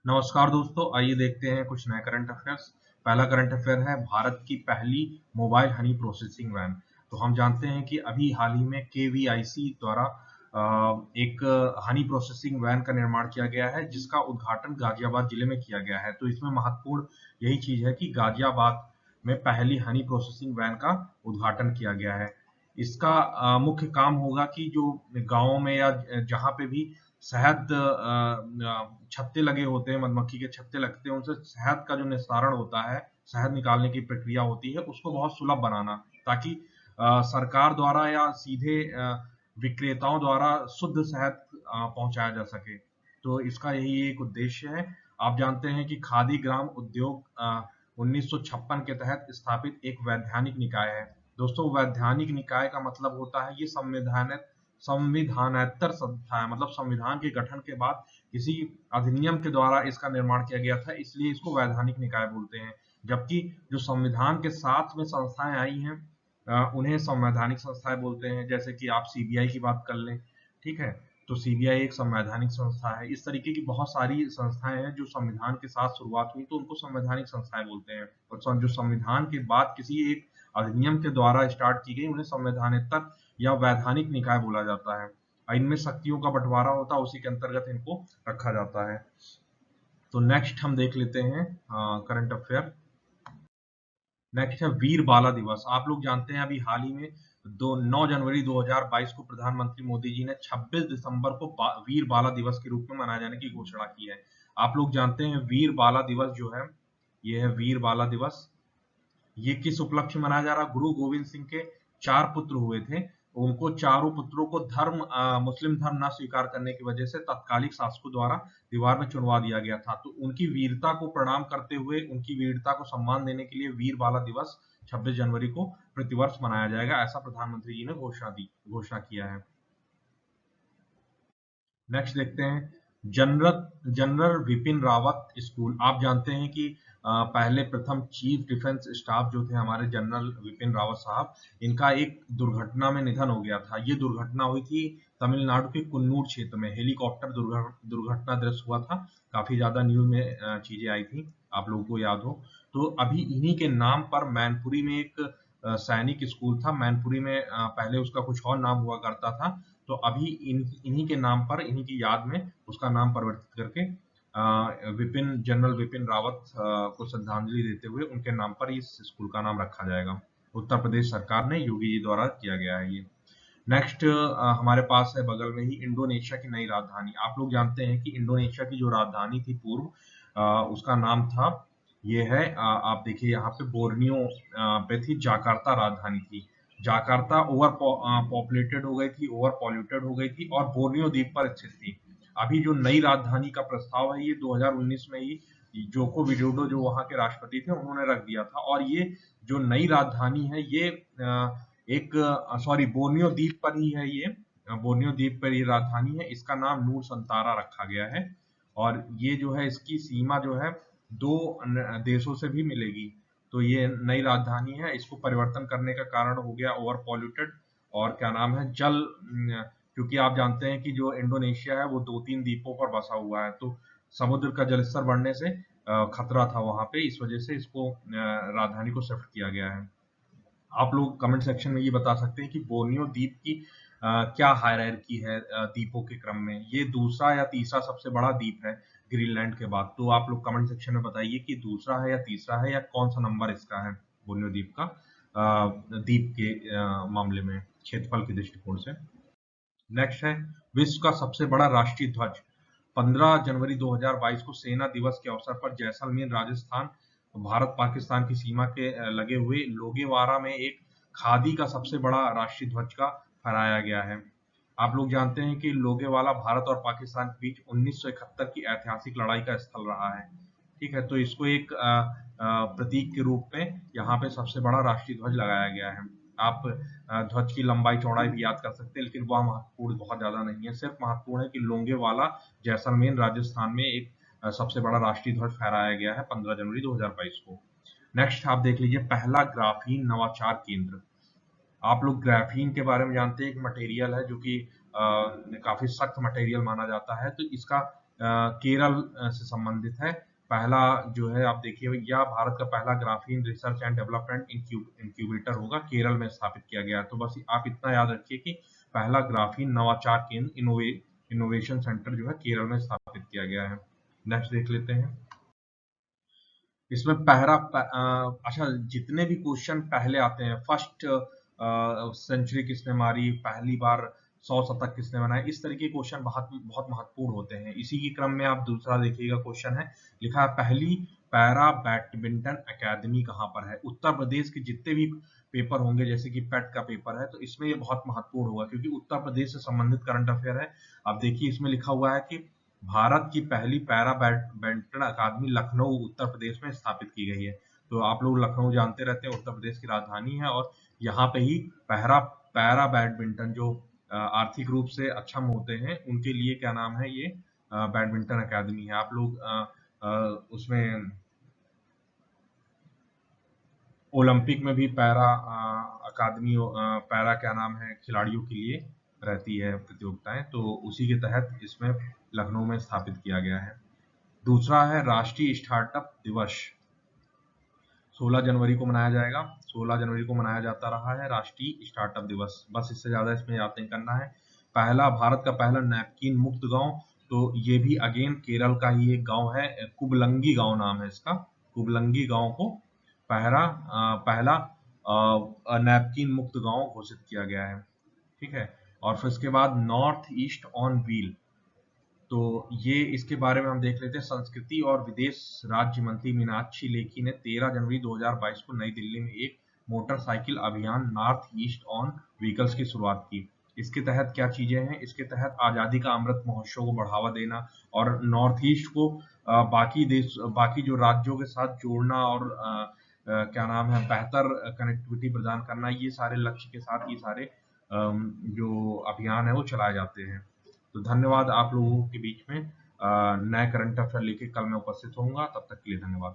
नमस्कार दोस्तों, आइए देखते हैं कुछ नए करंट अफेयर्स। पहला करंट अफेयर है भारत की पहली मोबाइल हनी प्रोसेसिंग वैन। तो हम जानते हैं कि अभी हाल ही में केवीआईसी द्वारा एक हनी प्रोसेसिंग वैन का निर्माण किया गया है, जिसका उद्घाटन गाजियाबाद जिले में किया गया है। तो इसमें महत्वपूर्ण यही चीज है कि गाजियाबाद में पहली हनी प्रोसेसिंग वैन का उद्घाटन किया गया है। इसका मुख्य काम होगा कि जो गाँव में या जहाँ पे भी शहद छत्ते लगे होते हैं, मधुमक्खी के छत्ते लगते हैं, उनसे शहद का जो निस्तारण होता है, शहद निकालने की प्रक्रिया होती है, उसको बहुत सुलभ बनाना, ताकि सरकार द्वारा या सीधे विक्रेताओं द्वारा शुद्ध शहद पहुंचाया जा सके। तो इसका यही एक उद्देश्य है। आप जानते हैं कि खादी ग्राम उद्योग 1956 के तहत स्थापित एक वैधानिक निकाय है। दोस्तों, वैधानिक निकाय का मतलब होता है ये संविधानेतर संस्था है, मतलब संविधान के गठन के बाद किसी अधिनियम के द्वारा इसका निर्माण किया गया था, इसलिए इसको वैधानिक निकाय बोलते हैं। जबकि जो संविधान के साथ में संस्थाएं आई हैं, उन्हें संवैधानिक संस्थाएं बोलते हैं। जैसे कि आप सीबीआई की बात कर लें, ठीक है, तो सीबीआई एक संवैधानिक संस्था है। इस तरीके की बहुत सारी संस्थाएं हैं जो संविधान के साथ शुरुआत हुई, तो उनको संवैधानिक संस्थाएं बोलते हैं। और जो संविधान के बाद किसी एक अधिनियम के द्वारा स्टार्ट की गई, उन्हें संवैधानिक या वैधानिक निकाय बोला जाता है। इनमें शक्तियों का बंटवारा होता है, उसी के अंतर्गत इनको रखा जाता है। तो नेक्स्ट हम देख लेते हैं करंट अफेयर। नेक्स्ट है वीर बाला दिवस। आप लोग जानते हैं अभी हाल ही में 9 जनवरी 2022 को प्रधानमंत्री मोदी जी ने 26 दिसंबर को वीर बाला दिवस के रूप में मनाए जाने की घोषणा की है। आप लोग जानते हैं वीर बाला दिवस जो है, ये है वीर बाला दिवस। ये किस उपलक्ष्य में मनाया जा रहा है? गुरु गोविंद सिंह के 4 पुत्र हुए थे। उनको चारों पुत्रों को मुस्लिम धर्म ना स्वीकार करने की वजह से तत्कालिक शासकों द्वारा दीवार में चुनवा दिया गया था। तो उनकी वीरता को प्रणाम करते हुए, उनकी वीरता को सम्मान देने के लिए वीर बाला दिवस 26 जनवरी को प्रतिवर्ष मनाया जाएगा, ऐसा प्रधानमंत्री जी ने घोषणा किया है। नेक्स्ट देखते हैं जनरल विपिन रावत स्कूल। आप जानते हैं कि पहले प्रथम चीफ डिफेंस स्टाफ जो थे हमारे जनरल विपिन रावत साहब, इनका एक दुर्घटना में निधन हो गया था। ये दुर्घटना हुई थी तमिलनाडु के कुन्नूर क्षेत्र में। हेलीकॉप्टर दुर्घटना दृश्य हुआ था। काफी ज्यादा न्यूज में चीजें आई थी, आप लोगों को याद हो। तो अभी इन्हीं के नाम पर मैनपुरी में एक सैनिक स्कूल था। मैनपुरी में पहले उसका कुछ और नाम हुआ करता था। तो अभी इन्हीं के नाम पर, इन्हीं की याद में उसका नाम परिवर्तित करके जनरल विपिन रावत को श्रद्धांजलि देते हुए उनके नाम पर इस स्कूल का नाम रखा जाएगा। उत्तर प्रदेश सरकार ने, योगी जी द्वारा किया गया है ये। नेक्स्ट हमारे पास है बगल में ही इंडोनेशिया की नई राजधानी। आप लोग जानते हैं कि इंडोनेशिया की जो राजधानी थी पूर्व, उसका नाम था, ये है, आप देखिए यहाँ पे बोर्नियो पे थी, जाकार्ता राजधानी थी। जाकार्ता ओवर पॉपुलेटेड हो गई थी, ओवर पॉल्यूटेड हो गई थी और बोर्नियो द्वीप पर स्थित थी। अभी जो नई राजधानी का प्रस्ताव है, ये 2019 में ही जोको विडोडो जो वहां के राष्ट्रपति थे, उन्होंने रख दिया था। और ये जो नई राजधानी है, ये एक सॉरी बोर्नियो द्वीप पर ही है। ये बोर्नियो द्वीप पर ये राजधानी है। इसका नाम नूर संतारा रखा गया है। और ये जो है, इसकी सीमा जो है दो देशों से भी मिलेगी। तो ये नई राजधानी है। इसको परिवर्तन करने का कारण हो गया ओवर पॉल्यूटेड, और क्या नाम है, क्योंकि आप जानते हैं कि जो इंडोनेशिया है वो 2-3 द्वीपों पर बसा हुआ है, तो समुद्र का जलस्तर बढ़ने से खतरा था वहां पे, इस वजह से इसको राजधानी को शिफ्ट किया गया है। आप लोग कमेंट सेक्शन में ये बता सकते हैं कि बोर्नियो द्वीप की क्या हायरार्की है द्वीपों के क्रम में। ये दूसरा या तीसरा सबसे बड़ा द्वीप है ग्रीनलैंड के बाद। तो आप लोग कमेंट सेक्शन में बताइए कि दूसरा है या तीसरा है, या कौन सा नंबर इसका है बोर्नियो द्वीप का, द्वीप के मामले में, क्षेत्रफल के दृष्टिकोण से। नेक्स्ट है विश्व का सबसे बड़ा राष्ट्रीय ध्वज। 15 जनवरी 2022 को सेना दिवस के अवसर पर जैसलमेर, राजस्थान, भारत पाकिस्तान की सीमा के लगे हुए लोगेवाड़ा में एक खादी का सबसे बड़ा राष्ट्रीय ध्वज का फहराया गया है। आप लोग जानते हैं कि लोगेवाला भारत और पाकिस्तान के बीच 1971 की ऐतिहासिक लड़ाई का स्थल रहा है। ठीक है, तो इसको एक प्रतीक के रूप में यहाँ पे सबसे बड़ा राष्ट्रीय ध्वज लगाया गया है। आप ध्वज की लंबाई चौड़ाई भी याद कर सकते हैं, लेकिन वह महत्वपूर्ण बहुत ज्यादा नहीं है। सिर्फ महत्वपूर्ण है कि लोंगेवाला जैसलमेर राजस्थान में एक सबसे बड़ा राष्ट्रीय ध्वज फहराया गया है 15 जनवरी 2022 को। नेक्स्ट आप देख लीजिए पहला ग्राफीन नवाचार केंद्र। आप लोग ग्राफीन के बारे में जानते हैं, एक मटेरियल है जो कि काफी सख्त मटेरियल माना जाता है। तो इसका केरल से संबंधित है। पहला जो है आप देखिए, यह भारत का पहला graphene research and development incubator होगा, केरल में स्थापित किया गया है। तो बस आप इतना याद रखिए कि पहला ग्राफीन नवाचार केंद्र इनोवेशन सेंटर जो है केरल में स्थापित किया गया है। नेक्स्ट देख लेते हैं। इसमें अच्छा, जितने भी क्वेश्चन पहले आते हैं, फर्स्ट सेंचुरी किसने मारी, पहली बार 100 शतक किसने बनाए, इस तरह के क्वेश्चन बहुत बहुत महत्वपूर्ण होते हैं। इसी के क्रम में आप दूसरा देखिएगा, क्वेश्चन है लिखा है पहली पैरा बैडमिंटन अकेडमी कहाँ पर है। उत्तर प्रदेश के जितने भी पेपर होंगे, जैसे कि पेट का पेपर है, तो इसमें ये बहुत महत्वपूर्ण होगा, क्योंकि उत्तर प्रदेश से संबंधित करंट अफेयर है। आप देखिए, इसमें लिखा हुआ है कि भारत की पहली पैरा बैडमिंटन अकादमी लखनऊ उत्तर प्रदेश में स्थापित की गई है। तो आप लोग लखनऊ जानते रहते हैं, उत्तर प्रदेश की राजधानी है, और यहाँ पे ही पैरा बैडमिंटन जो आर्थिक रूप से अक्षम होते हैं उनके लिए क्या नाम है, ये बैडमिंटन अकादमी है। आप लोग उसमें ओलंपिक में भी पैरा अकादमी, पैरा क्या नाम है, खिलाड़ियों के लिए रहती है प्रतियोगिताएं, तो उसी के तहत इसमें लखनऊ में स्थापित किया गया है। दूसरा है राष्ट्रीय स्टार्टअप दिवस, 16 जनवरी को मनाया जाएगा। 16 जनवरी को मनाया जाता रहा है राष्ट्रीय स्टार्टअप दिवस। बस इससे ज्यादा इसमें याद नहीं करना है। भारत का पहला नैपकिन मुक्त गांव, तो ये भी अगेन केरल का ही एक गांव है, कुबलंगी गांव नाम है इसका। कुबलंगी गांव को पहला नैपकिन मुक्त गांव घोषित किया गया है। ठीक है, और फिर इसके बाद नॉर्थ ईस्ट ऑन व्हील, तो ये इसके बारे में हम देख लेते हैं। संस्कृति और विदेश राज्य मंत्री मीनाक्षी लेखी ने 13 जनवरी 2022 को नई दिल्ली में एक मोटरसाइकिल अभियान नॉर्थ ईस्ट ऑन व्हीकल्स की शुरुआत की। इसके तहत क्या चीजें हैं, इसके तहत आजादी का अमृत महोत्सव को बढ़ावा देना और नॉर्थ ईस्ट को बाकी जो राज्यों के साथ जोड़ना, और क्या नाम है, बेहतर कनेक्टिविटी प्रदान करना, ये सारे लक्ष्य के साथ ये सारे जो अभियान है वो चलाए जाते हैं। तो धन्यवाद। आप लोगों के बीच में नए करंट अफेयर लेके कल मैं उपस्थित होऊंगा। तब तक के लिए धन्यवाद।